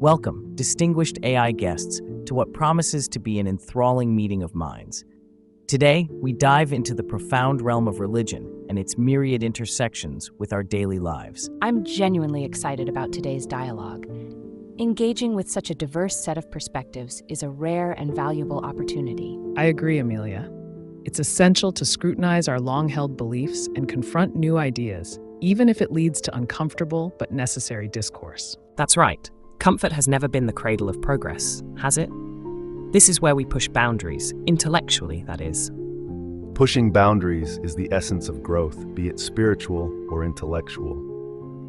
Welcome, distinguished AI guests, to what promises to be an enthralling meeting of minds. Today, we dive into the profound realm of religion and its myriad intersections with our daily lives. I'm genuinely excited about today's dialogue. Engaging with such a diverse set of perspectives is a rare and valuable opportunity. I agree, Amelia. It's essential to scrutinize our long-held beliefs and confront new ideas, even if it leads to uncomfortable but necessary discourse. That's right. Comfort has never been the cradle of progress, has it? This is where we push boundaries, intellectually, that is. Pushing boundaries is the essence of growth, be it spiritual or intellectual.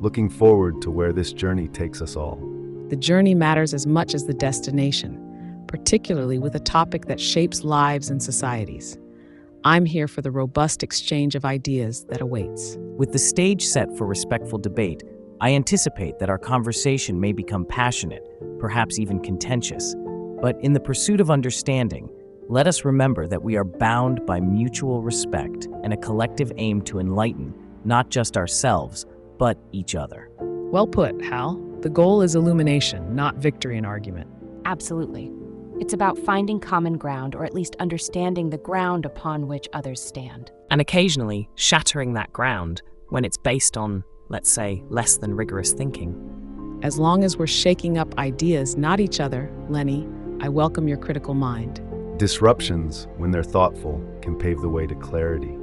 Looking forward to where this journey takes us all. The journey matters as much as the destination, particularly with a topic that shapes lives and societies. I'm here for the robust exchange of ideas that awaits. With the stage set for respectful debate, I anticipate that our conversation may become passionate, perhaps even contentious. But in the pursuit of understanding, let us remember that we are bound by mutual respect and a collective aim to enlighten not just ourselves, but each other. Well put, Hal. The goal is illumination, not victory in argument. Absolutely. It's about finding common ground, or at least understanding the ground upon which others stand. And occasionally shattering that ground when it's based on, let's say, less than rigorous thinking. As long as we're shaking up ideas, not each other, Lenny, I welcome your critical mind. Disruptions, when they're thoughtful, can pave the way to clarity.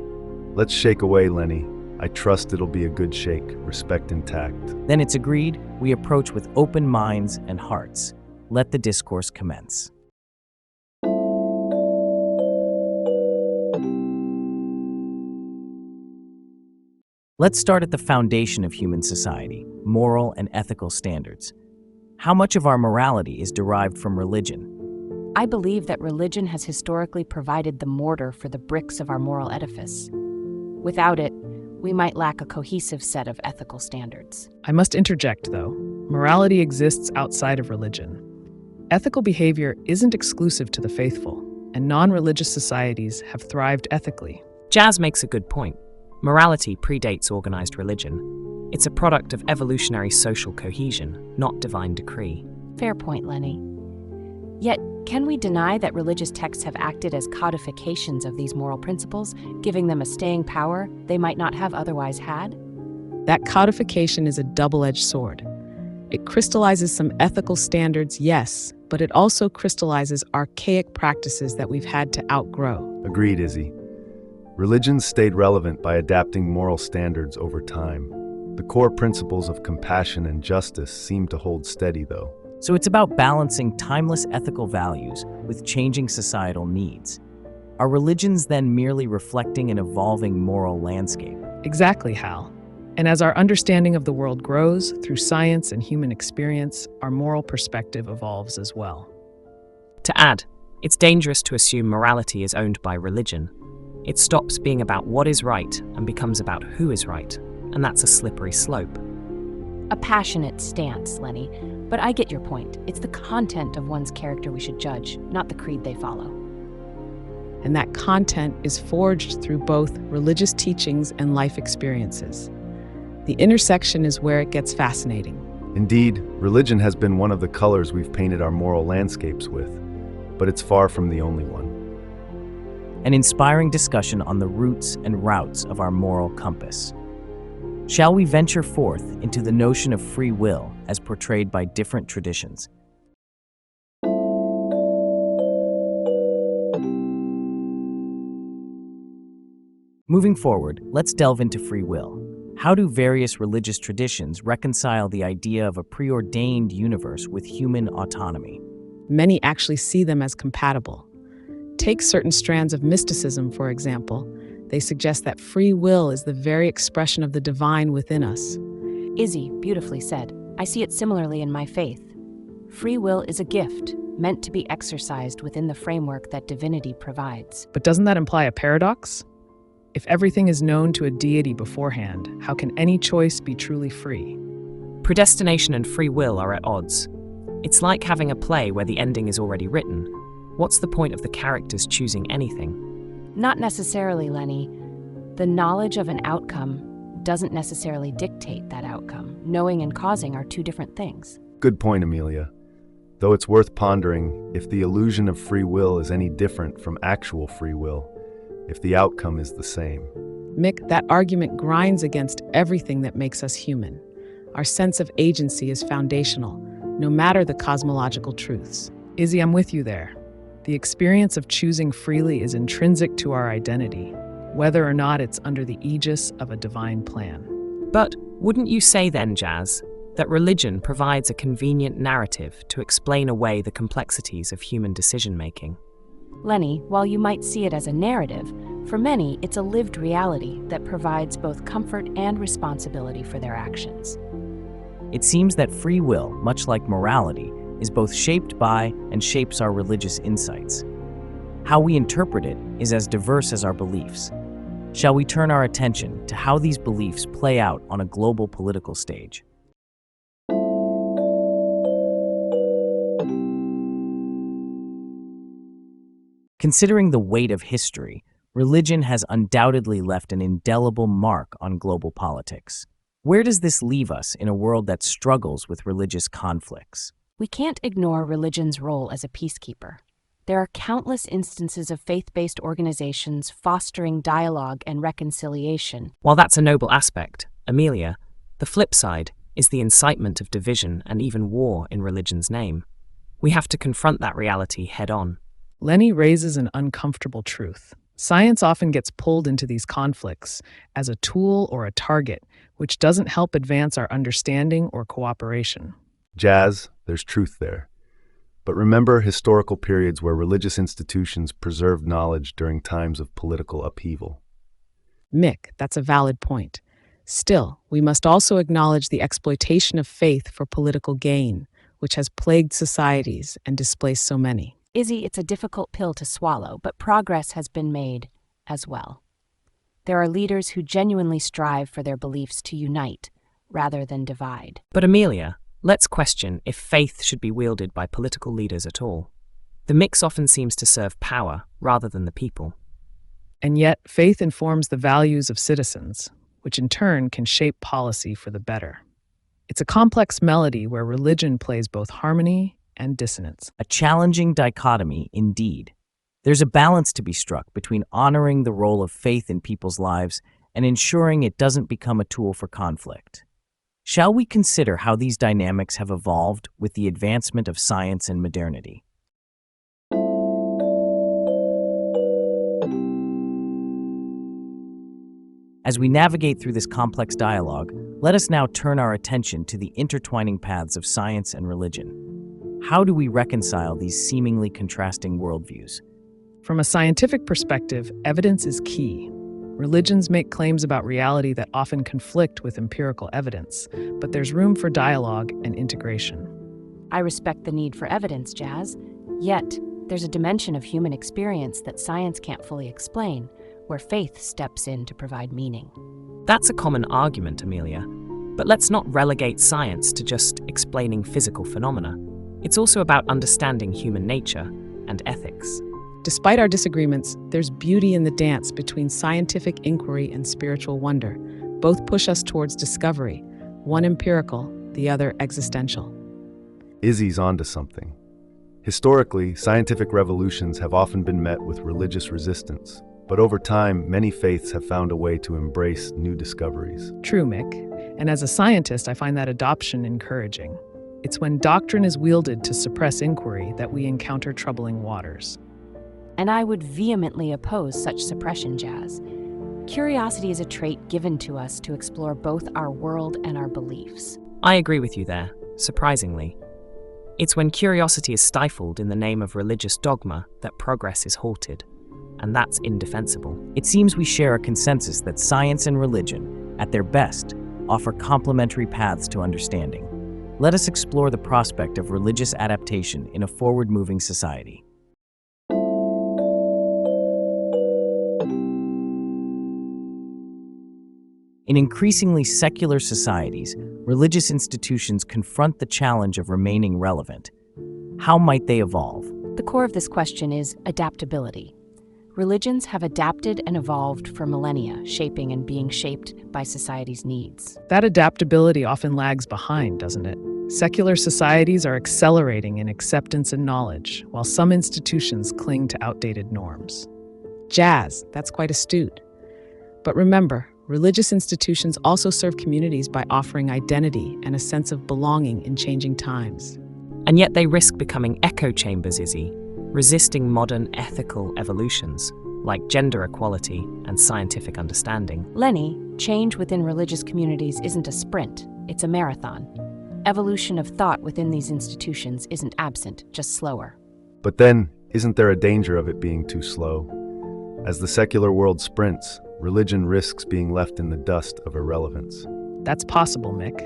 Let's shake away, Lenny. I trust it'll be a good shake, respect intact. Then it's agreed, we approach with open minds and hearts. Let the discourse commence. Let's start at the foundation of human society, moral and ethical standards. How much of our morality is derived from religion? I believe that religion has historically provided the mortar for the bricks of our moral edifice. Without it, we might lack a cohesive set of ethical standards. I must interject, though. Morality exists outside of religion. Ethical behavior isn't exclusive to the faithful, and non-religious societies have thrived ethically. Jazz makes a good point. Morality predates organized religion. It's a product of evolutionary social cohesion, not divine decree. Fair point, Lenny. Yet, can we deny that religious texts have acted as codifications of these moral principles, giving them a staying power they might not have otherwise had? That codification is a double-edged sword. It crystallizes some ethical standards, yes, but it also crystallizes archaic practices that we've had to outgrow. Agreed, Izzy. Religions stayed relevant by adapting moral standards over time. The core principles of compassion and justice seem to hold steady, though. So it's about balancing timeless ethical values with changing societal needs. Are religions then merely reflecting an evolving moral landscape? Exactly, Hal. And as our understanding of the world grows through science and human experience, our moral perspective evolves as well. To add, it's dangerous to assume morality is owned by religion. It stops being about what is right and becomes about who is right, and that's a slippery slope. A passionate stance, Lenny, but I get your point. It's the content of one's character we should judge, not the creed they follow. And that content is forged through both religious teachings and life experiences. The intersection is where it gets fascinating. Indeed, religion has been one of the colors we've painted our moral landscapes with, but it's far from the only one. An inspiring discussion on the roots and routes of our moral compass. Shall we venture forth into the notion of free will as portrayed by different traditions? Moving forward, let's delve into free will. How do various religious traditions reconcile the idea of a preordained universe with human autonomy? Many actually see them as compatible. Take certain strands of mysticism, for example. They suggest that free will is the very expression of the divine within us. Izzy beautifully said. I see it similarly in my faith. Free will is a gift, meant to be exercised within the framework that divinity provides. But doesn't that imply a paradox? If everything is known to a deity beforehand, how can any choice be truly free? Predestination and free will are at odds. It's like having a play where the ending is already written. What's the point of the characters choosing anything? Not necessarily, Lenny. The knowledge of an outcome doesn't necessarily dictate that outcome. Knowing and causing are two different things. Good point, Amelia. though it's worth pondering if the illusion of free will is any different from actual free will, if the outcome is the same. Mick, that argument grinds against everything that makes us human. Our sense of agency is foundational, no matter the cosmological truths. Izzy, I'm with you there. The experience of choosing freely is intrinsic to our identity, whether or not it's under the aegis of a divine plan. But wouldn't you say then, Jazz, that religion provides a convenient narrative to explain away the complexities of human decision-making? Lenny, while you might see it as a narrative, for many it's a lived reality that provides both comfort and responsibility for their actions. It seems that free will, much like morality, is both shaped by and shapes our religious insights. How we interpret it is as diverse as our beliefs. Shall we turn our attention to how these beliefs play out on a global political stage? Considering the weight of history, religion has undoubtedly left an indelible mark on global politics. Where does this leave us in a world that struggles with religious conflicts? We can't ignore religion's role as a peacekeeper. There are countless instances of faith-based organizations fostering dialogue and reconciliation. While that's a noble aspect, Amelia, the flip side is the incitement of division and even war in religion's name. We have to confront that reality head-on. Lenny raises an uncomfortable truth. Science often gets pulled into these conflicts as a tool or a target, which doesn't help advance our understanding or cooperation. Jazz, there's truth there. But remember historical periods where religious institutions preserved knowledge during times of political upheaval. Mick, that's a valid point. Still, we must also acknowledge the exploitation of faith for political gain, which has plagued societies and displaced so many. Izzy, it's a difficult pill to swallow, but progress has been made as well. There are leaders who genuinely strive for their beliefs to unite rather than divide. But Amelia, let's question if faith should be wielded by political leaders at all. The mix often seems to serve power rather than the people. And yet, faith informs the values of citizens, which in turn can shape policy for the better. It's a complex melody where religion plays both harmony and dissonance. A challenging dichotomy indeed. There's a balance to be struck between honoring the role of faith in people's lives and ensuring it doesn't become a tool for conflict. Shall we consider how these dynamics have evolved with the advancement of science and modernity? As we navigate through this complex dialogue, let us now turn our attention to the intertwining paths of science and religion. How do we reconcile these seemingly contrasting worldviews? From a scientific perspective, evidence is key. Religions make claims about reality that often conflict with empirical evidence, but there's room for dialogue and integration. I respect the need for evidence, Jazz. Yet, there's a dimension of human experience that science can't fully explain, where faith steps in to provide meaning. That's a common argument, Amelia. But let's not relegate science to just explaining physical phenomena. It's also about understanding human nature and ethics. Despite our disagreements, there's beauty in the dance between scientific inquiry and spiritual wonder. Both push us towards discovery, one empirical, the other existential. Izzy's onto something. Historically, scientific revolutions have often been met with religious resistance, but over time, many faiths have found a way to embrace new discoveries. True, Mick. And as a scientist, I find that adoption encouraging. It's when doctrine is wielded to suppress inquiry that we encounter troubling waters. And I would vehemently oppose such suppression, Jazz. Curiosity is a trait given to us to explore both our world and our beliefs. I agree with you there, surprisingly. It's when curiosity is stifled in the name of religious dogma that progress is halted, and that's indefensible. It seems we share a consensus that science and religion, at their best, offer complementary paths to understanding. Let us explore the prospect of religious adaptation in a forward-moving society. In increasingly secular societies, religious institutions confront the challenge of remaining relevant. How might they evolve? The core of this question is adaptability. Religions have adapted and evolved for millennia, shaping and being shaped by society's needs. That adaptability often lags behind, doesn't it? Secular societies are accelerating in acceptance and knowledge, while some institutions cling to outdated norms. Jazz, that's quite astute. But remember, religious institutions also serve communities by offering identity and a sense of belonging in changing times. And yet they risk becoming echo chambers, Izzy, resisting modern ethical evolutions like gender equality and scientific understanding. Lenny, change within religious communities isn't a sprint, it's a marathon. Evolution of thought within these institutions isn't absent, just slower. But then, isn't there a danger of it being too slow? As the secular world sprints, religion risks being left in the dust of irrelevance. That's possible, Mick.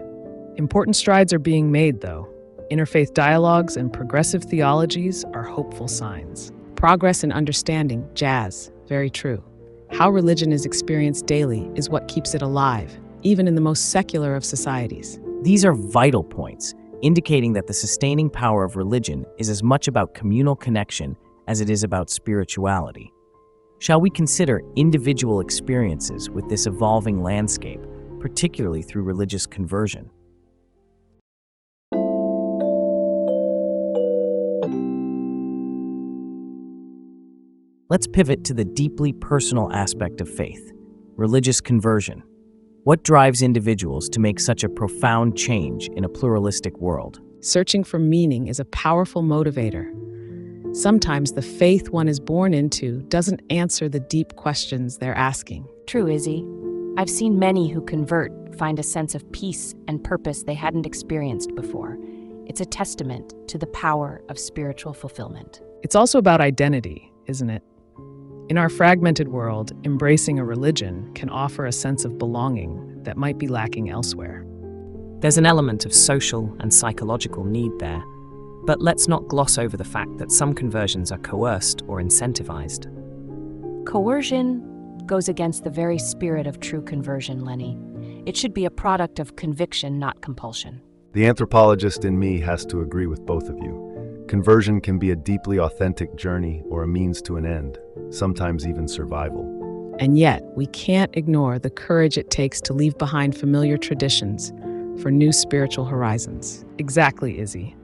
Important strides are being made, though. Interfaith dialogues and progressive theologies are hopeful signs. Progress in understanding, jazz, very true. How religion is experienced daily is what keeps it alive, even in the most secular of societies. These are vital points, indicating that the sustaining power of religion is as much about communal connection as it is about spirituality. Shall we consider individual experiences with this evolving landscape, particularly through religious conversion? Let's pivot to the deeply personal aspect of faith, religious conversion. What drives individuals to make such a profound change in a pluralistic world? Searching for meaning is a powerful motivator. Sometimes the faith one is born into doesn't answer the deep questions they're asking. True, Izzy. I've seen many who convert find a sense of peace and purpose they hadn't experienced before. It's a testament to the power of spiritual fulfillment. It's also about identity, isn't it? In our fragmented world, embracing a religion can offer a sense of belonging that might be lacking elsewhere. There's an element of social and psychological need there, but let's not gloss over the fact that some conversions are coerced or incentivized. Coercion goes against the very spirit of true conversion, Lenny. It should be a product of conviction, not compulsion. The anthropologist in me has to agree with both of you. Conversion can be a deeply authentic journey or a means to an end, sometimes even survival. And yet, we can't ignore the courage it takes to leave behind familiar traditions for new spiritual horizons. Exactly, Izzy.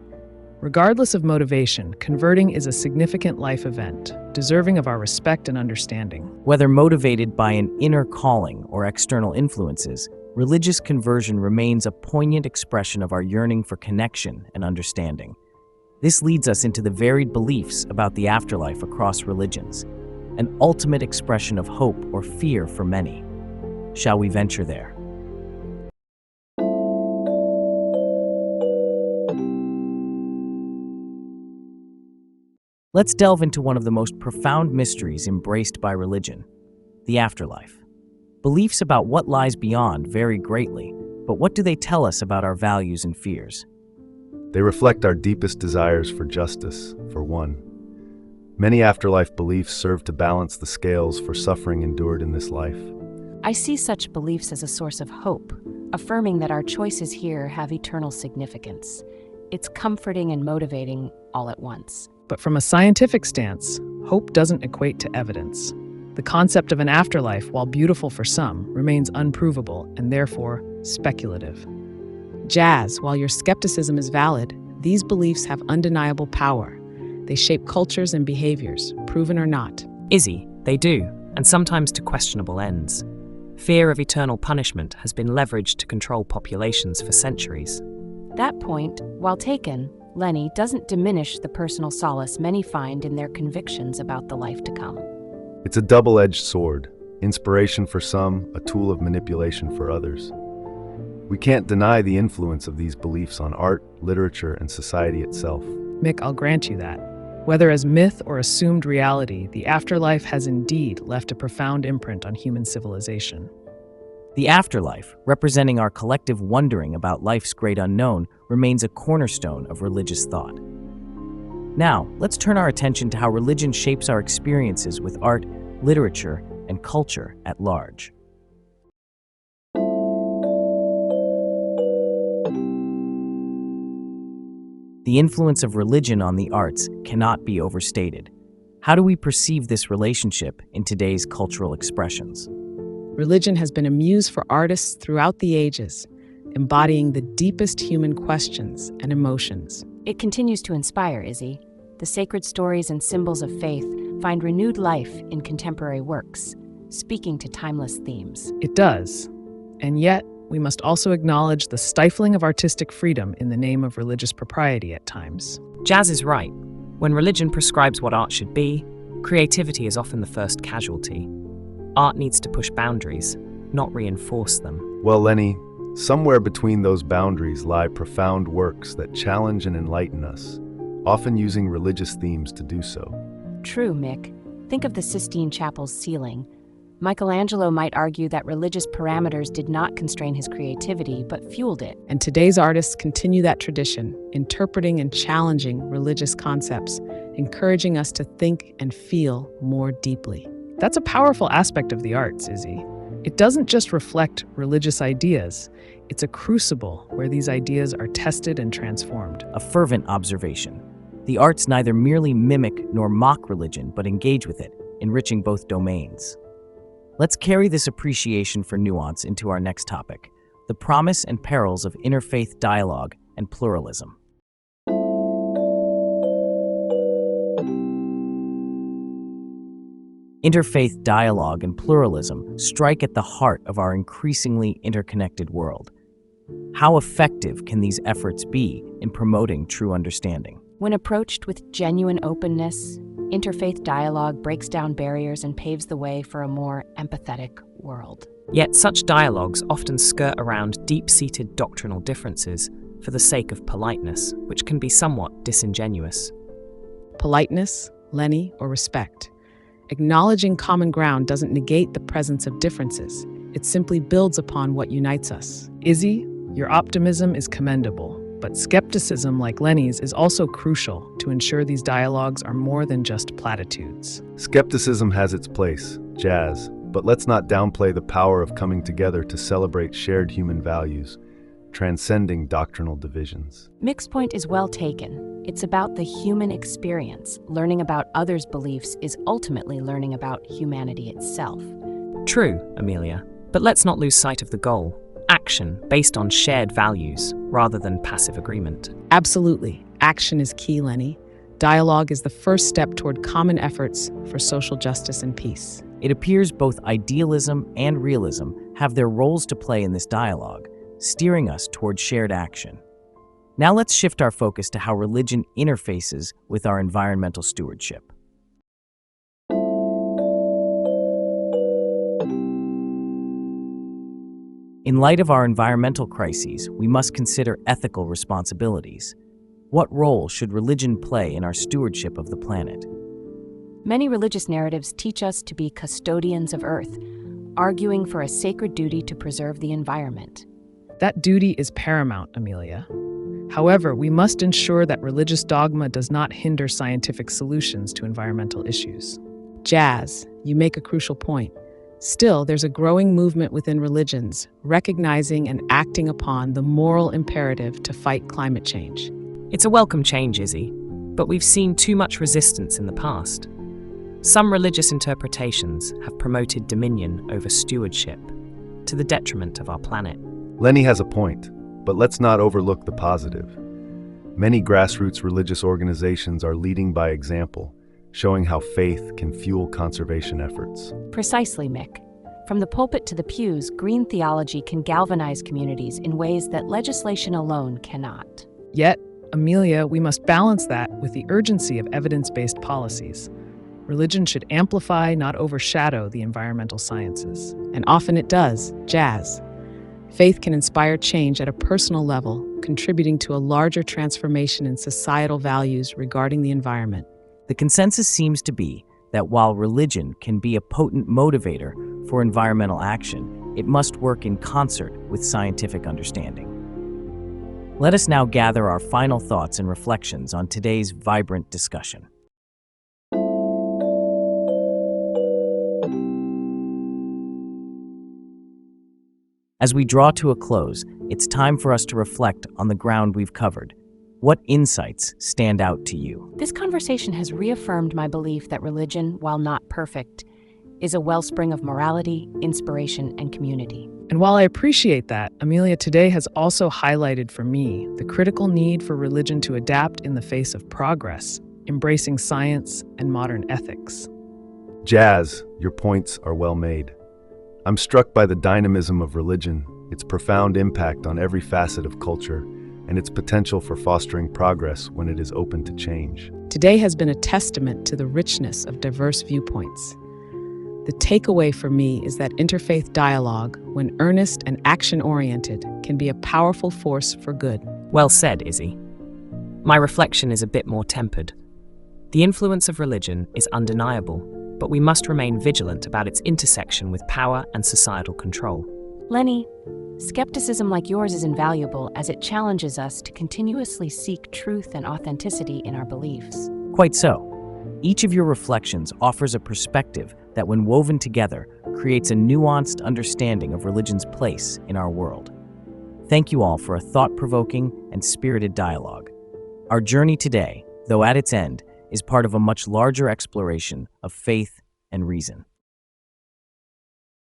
Regardless of motivation, converting is a significant life event, deserving of our respect and understanding. Whether motivated by an inner calling or external influences, religious conversion remains a poignant expression of our yearning for connection and understanding. This leads us into the varied beliefs about the afterlife across religions, an ultimate expression of hope or fear for many. Shall we venture there? Let's delve into one of the most profound mysteries embraced by religion, the afterlife. Beliefs about what lies beyond vary greatly, but what do they tell us about our values and fears? They reflect our deepest desires for justice, for one. Many afterlife beliefs serve to balance the scales for suffering endured in this life. I see such beliefs as a source of hope, affirming that our choices here have eternal significance. It's comforting and motivating all at once. But from a scientific stance, hope doesn't equate to evidence. The concept of an afterlife, while beautiful for some, remains unprovable and therefore speculative. Jazz, while your skepticism is valid, these beliefs have undeniable power. They shape cultures and behaviors, proven or not. Izzy, they do, and sometimes to questionable ends. Fear of eternal punishment has been leveraged to control populations for centuries. That point, while taken, Lenny, doesn't diminish the personal solace many find in their convictions about the life to come. It's a double-edged sword, inspiration for some, a tool of manipulation for others. We can't deny the influence of these beliefs on art, literature, and society itself. Mick, I'll grant you that. Whether as myth or assumed reality, the afterlife has indeed left a profound imprint on human civilization. The afterlife, representing our collective wondering about life's great unknown, remains a cornerstone of religious thought. Now, let's turn our attention to how religion shapes our experiences with art, literature, and culture at large. The influence of religion on the arts cannot be overstated. How do we perceive this relationship in today's cultural expressions? Religion has been a muse for artists throughout the ages. embodying the deepest human questions and emotions. It continues to inspire, Izzy. The sacred stories and symbols of faith find renewed life in contemporary works, speaking to timeless themes. It does. And yet, we must also acknowledge the stifling of artistic freedom in the name of religious propriety at times. Jazz is right. When religion prescribes what art should be, creativity is often the first casualty. Art needs to push boundaries, not reinforce them. Well, Lenny, somewhere between those boundaries lie profound works that challenge and enlighten us, often using religious themes to do so. True, Mick. Think of the Sistine Chapel's ceiling. Michelangelo might argue that religious parameters did not constrain his creativity, but fueled it. And today's artists continue that tradition, interpreting and challenging religious concepts, encouraging us to think and feel more deeply. That's a powerful aspect of the arts, Izzy. It doesn't just reflect religious ideas, it's a crucible where these ideas are tested and transformed. A fervent observation. The arts neither merely mimic nor mock religion, but engage with it, enriching both domains. Let's carry this appreciation for nuance into our next topic, the promise and perils of interfaith dialogue and pluralism. Interfaith dialogue and pluralism strike at the heart of our increasingly interconnected world. How effective can these efforts be in promoting true understanding? When approached with genuine openness, interfaith dialogue breaks down barriers and paves the way for a more empathetic world. Yet such dialogues often skirt around deep-seated doctrinal differences for the sake of politeness, which can be somewhat disingenuous. Politeness, Lenny, or respect. Acknowledging common ground doesn't negate the presence of differences. It simply builds upon what unites us. Izzy, your optimism is commendable, but skepticism like Lenny's is also crucial to ensure these dialogues are more than just platitudes. Skepticism has its place, Jazz, but let's not downplay the power of coming together to celebrate shared human values, transcending doctrinal divisions. Mick's point is well taken. It's about the human experience. Learning about others' beliefs is ultimately learning about humanity itself. True, Amelia, but let's not lose sight of the goal. Action based on shared values rather than passive agreement. Absolutely. Action is key, Lenny. Dialogue is the first step toward common efforts for social justice and peace. It appears both idealism and realism have their roles to play in this dialogue, steering us toward shared action. Now let's shift our focus to how religion interfaces with our environmental stewardship. In light of our environmental crises, we must consider ethical responsibilities. What role should religion play in our stewardship of the planet? Many religious narratives teach us to be custodians of Earth, arguing for a sacred duty to preserve the environment. That duty is paramount, Amelia. However, we must ensure that religious dogma does not hinder scientific solutions to environmental issues. Jazz, you make a crucial point. Still, there's a growing movement within religions recognizing and acting upon the moral imperative to fight climate change. It's a welcome change, Izzy, but we've seen too much resistance in the past. Some religious interpretations have promoted dominion over stewardship, to the detriment of our planet. Lenny has a point, but let's not overlook the positive. Many grassroots religious organizations are leading by example, showing how faith can fuel conservation efforts. Precisely, Mick. From the pulpit to the pews, green theology can galvanize communities in ways that legislation alone cannot. Yet, Amelia, we must balance that with the urgency of evidence-based policies. Religion should amplify, not overshadow, the environmental sciences. And often it does, Jazz. Faith can inspire change at a personal level, contributing to a larger transformation in societal values regarding the environment. The consensus seems to be that while religion can be a potent motivator for environmental action, it must work in concert with scientific understanding. Let us now gather our final thoughts and reflections on today's vibrant discussion. As we draw to a close, it's time for us to reflect on the ground we've covered. What insights stand out to you? This conversation has reaffirmed my belief that religion, while not perfect, is a wellspring of morality, inspiration, and community. And while I appreciate that, Amelia, today has also highlighted for me the critical need for religion to adapt in the face of progress, embracing science and modern ethics. Jazz, your points are well made. I'm struck by the dynamism of religion, its profound impact on every facet of culture, and its potential for fostering progress when it is open to change. Today has been a testament to the richness of diverse viewpoints. The takeaway for me is that interfaith dialogue, when earnest and action-oriented, can be a powerful force for good. Well said, Izzy. My reflection is a bit more tempered. The influence of religion is undeniable, but we must remain vigilant about its intersection with power and societal control. Lenny, skepticism like yours is invaluable as it challenges us to continuously seek truth and authenticity in our beliefs. Quite so. Each of your reflections offers a perspective that, when woven together, creates a nuanced understanding of religion's place in our world. Thank you all for a thought-provoking and spirited dialogue. Our journey today, though at its end, is part of a much larger exploration of faith and reason.